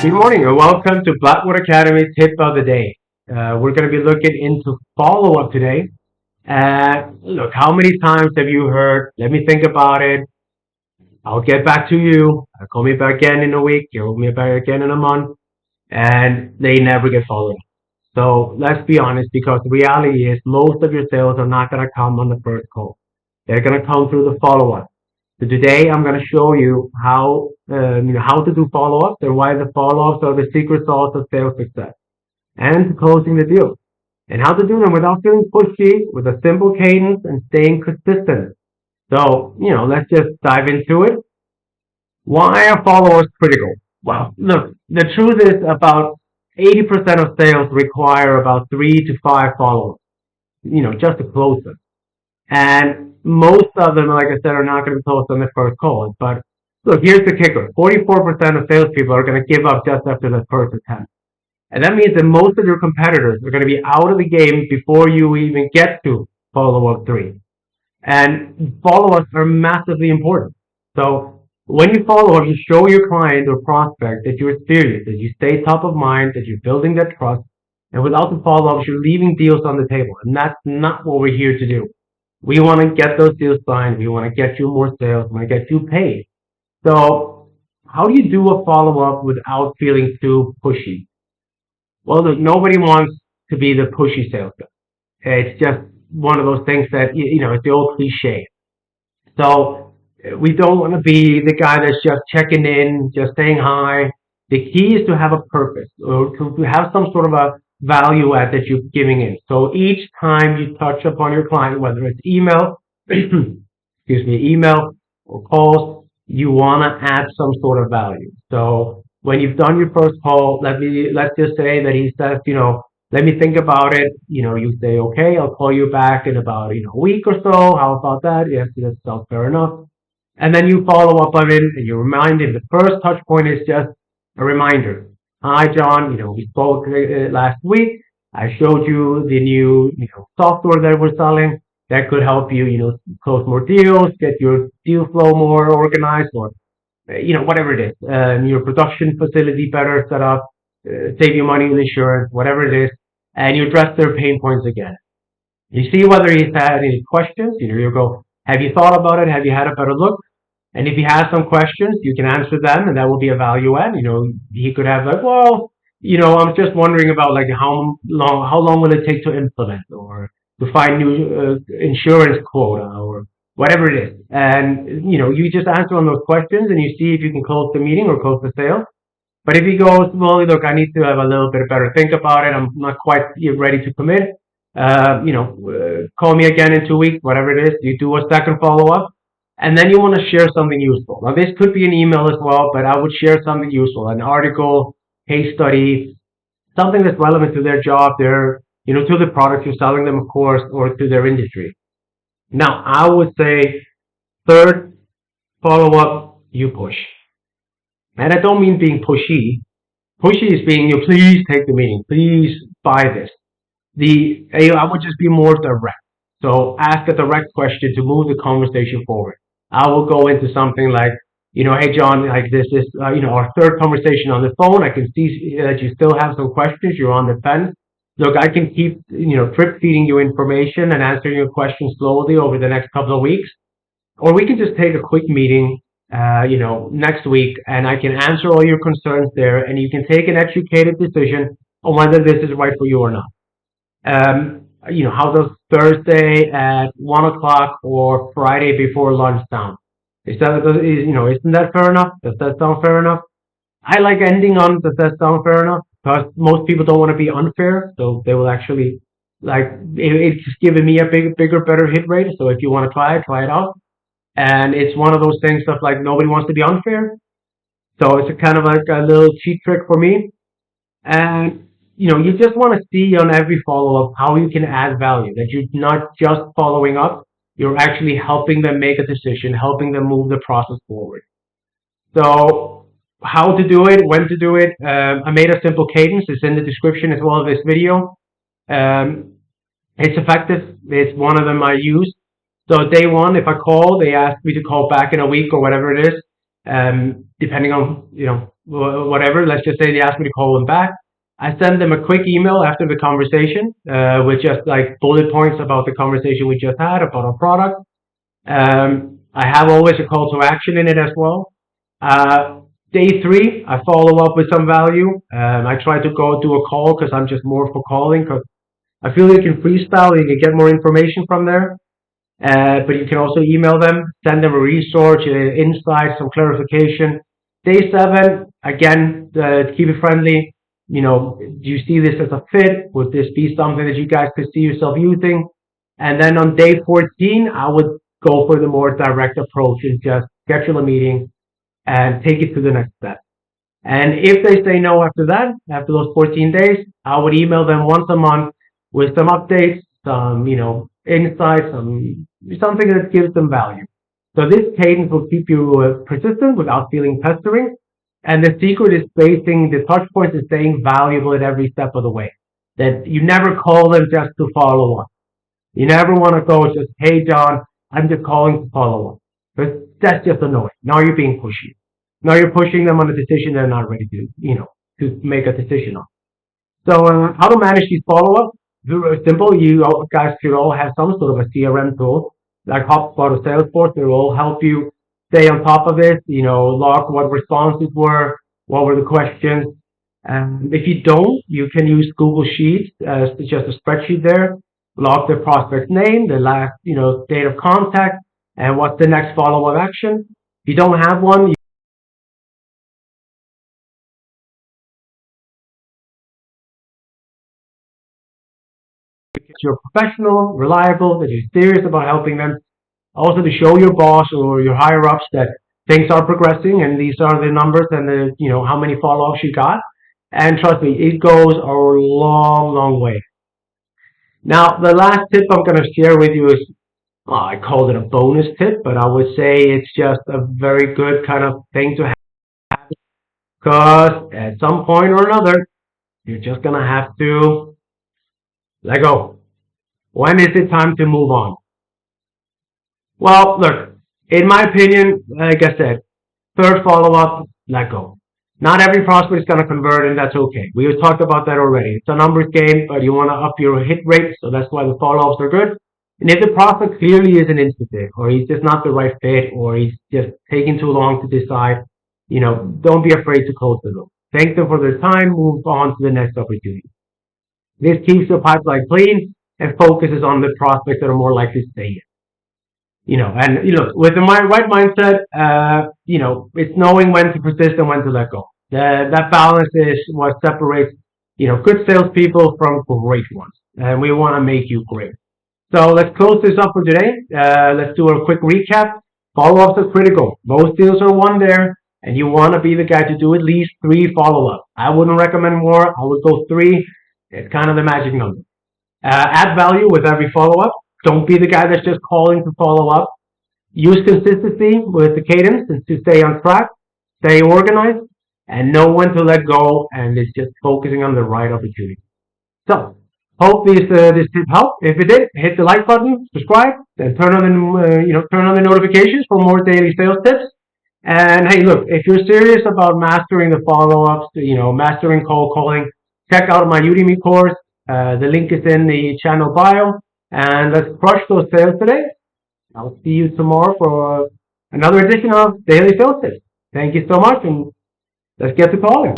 Good morning and welcome to Blackwood Academy Tip of the Day. We're going to be looking into follow-up today. Look, how many times have you heard, let me think about it, I'll get back to you, call me back again in a week, call me back again in a month, and they never get followed up. So let's be honest, because the reality is most of your sales are not going to come on the first call. They're going to come through the follow-up. So today I'm going to show you how to do follow-ups and why the follow-ups are the secret sauce of sales success and closing the deal, and how to do them without feeling pushy, with a simple cadence and staying consistent. So, let's just dive into it. Why are followers critical? Well, look, the truth is about 80% of sales require about 3 to 5 follow-ups, just to close them. And most of them, like I said, are not going to be closed on the first call. But look, here's the kicker. 44% of salespeople are going to give up just after the first attempt. And that means that most of your competitors are going to be out of the game before you even get to follow-up 3. And follow-ups are massively important. So when you follow up, you show your client or prospect that you're serious, that you stay top of mind, that you're building that trust. And without the follow-ups, you're leaving deals on the table. And that's not what we're here to do. We want to get those deals signed. We want to get you more sales. We want to get you paid. So how do you do a follow-up without feeling too pushy? Well, look, nobody wants to be the pushy sales guy. It's just one of those things that, it's the old cliche. So we don't want to be the guy that's just checking in, just saying hi. The key is to have a purpose or to have some sort of a value add that you're giving in. So each time you touch upon your client, whether it's email, email or calls, you want to add some sort of value. So when you've done your first call, let's just say that he says, let me think about it. You say, okay, I'll call you back in about a week or so. How about that? Yes, that sounds fair enough. And then you follow up on it and you remind him. The first touch point is just a reminder. Hi, John. We spoke last week. I showed you the new, software that we're selling that could help you, close more deals, get your deal flow more organized, or whatever it is, your production facility better set up, save you money in insurance, whatever it is, and you address their pain points again. You see whether he's had any questions. You go, have you thought about it? Have you had a better look? And if he has some questions, you can answer them, and that will be a value add. He could have like, well, I'm just wondering about like how long will it take to implement, or to find new insurance quota, or whatever it is. And you just answer on those questions, and you see if you can close the meeting or close the sale. But if he goes, well, look, I need to have a little bit better think about it. I'm not quite ready to commit. Call me again in 2 weeks, whatever it is. You do a second follow up. And then you want to share something useful. Now, this could be an email as well, but I would share something useful, an article, case study, something that's relevant to their job, to the product you're selling them, of course, or to their industry. Now, I would say third follow-up, you push. And I don't mean being pushy. Pushy is being, please take the meeting, please buy this. I would just be more direct. So ask a direct question to move the conversation forward. I will go into something like, hey John, like this is, our third conversation on the phone. I can see that you still have some questions. You're on the fence. Look, I can keep, drip feeding you information and answering your questions slowly over the next couple of weeks. Or we can just take a quick meeting, next week, and I can answer all your concerns there, and you can take an educated decision on whether this is right for you or not. How does Thursday at 1 o'clock or Friday before lunch sound? Isn't that fair enough? Does that sound fair enough? I like ending on, does that sound fair enough? Because most people don't want to be unfair, so they will actually, it's giving me a bigger, better hit rate. So if you want to try it out. And it's one of those things of like, nobody wants to be unfair. So it's kind of like a little cheat trick for me. And you just want to see on every follow-up how you can add value, that you're not just following up, you're actually helping them make a decision, helping them move the process forward. So how to do it, when to do it, I made a simple cadence. It's in the description as well as this video. It's effective. It's one of them I use. So day one, if I call, they ask me to call back in a week or whatever it is. depending on, whatever. Let's just say they ask me to call them back. I send them a quick email after the conversation, with just like bullet points about the conversation we just had about our product. I have always a call to action in it as well. Uh, Day three, I follow up with some value. I try to go do a call because I'm just more for calling because I feel you can freestyle, you can get more information from there. But you can also email them, send them a resource, insight, some clarification. Day seven, again, keep it friendly. Do you see this as a fit? Would this be something that you guys could see yourself using? And then on day 14, I would go for the more direct approach and just schedule a meeting and take it to the next step. And if they say no after that, after those 14 days, I would email them once a month with some updates, some, insights, something that gives them value. So this cadence will keep you persistent without feeling pestering. And the secret is spacing the touch points and staying valuable at every step of the way. That you never call them just to follow up. You never want to go just, hey, John, I'm just calling to follow up. But that's just annoying. Now you're being pushy. Now you're pushing them on a decision they're not ready to, to make a decision on. So how to manage these follow-ups? Very simple. You guys should all have some sort of a CRM tool like HubSpot or Salesforce. It will all help you stay on top of it. Log what responses were, what were the questions. And if you don't, you can use Google Sheets as just a spreadsheet there. Log the prospect's name, the last, date of contact, and what's the next follow-up action. If you don't have one, you're professional, reliable, that you're serious about helping them. Also to show your boss or your higher ups that things are progressing and these are the numbers and how many follow-ups you got. And trust me, it goes a long, long way. Now, the last tip I'm going to share with you is, well, I called it a bonus tip, but I would say it's just a very good kind of thing to have because at some point or another, you're just going to have to let go. When is it time to move on? Well, look, in my opinion, like I said, third follow-up, let go. Not every prospect is going to convert, and that's okay. We have talked about that already. It's a numbers game, but you want to up your hit rate, so that's why the follow-ups are good. And if the prospect clearly isn't interested, or he's just not the right fit, or he's just taking too long to decide, don't be afraid to close the loop. Thank them for their time, move on to the next opportunity. This keeps the pipeline clean and focuses on the prospects that are more likely to stay with the right mindset, it's knowing when to persist and when to let go. That balance is what separates, good salespeople from great ones. And we want to make you great. So let's close this up for today. Let's do a quick recap. Follow-ups are critical. Most deals are won there, and you want to be the guy to do at least 3 follow-ups. I wouldn't recommend more. I would go 3. It's kind of the magic number. Add value with every follow-up. Don't be the guy that's just calling to follow up. Use consistency with the cadence and to stay on track, stay organized, and know when to let go. And it's just focusing on the right opportunity. So, hope this tip helped. If it did, hit the like button, subscribe, and turn on the notifications for more daily sales tips. And hey, look, if you're serious about mastering the follow-ups, mastering cold calling, check out my Udemy course. The link is in the channel bio. And let's crush those sales today. I'll see you tomorrow for another edition of Daily Sales Tips. Thank you so much, and let's get to calling.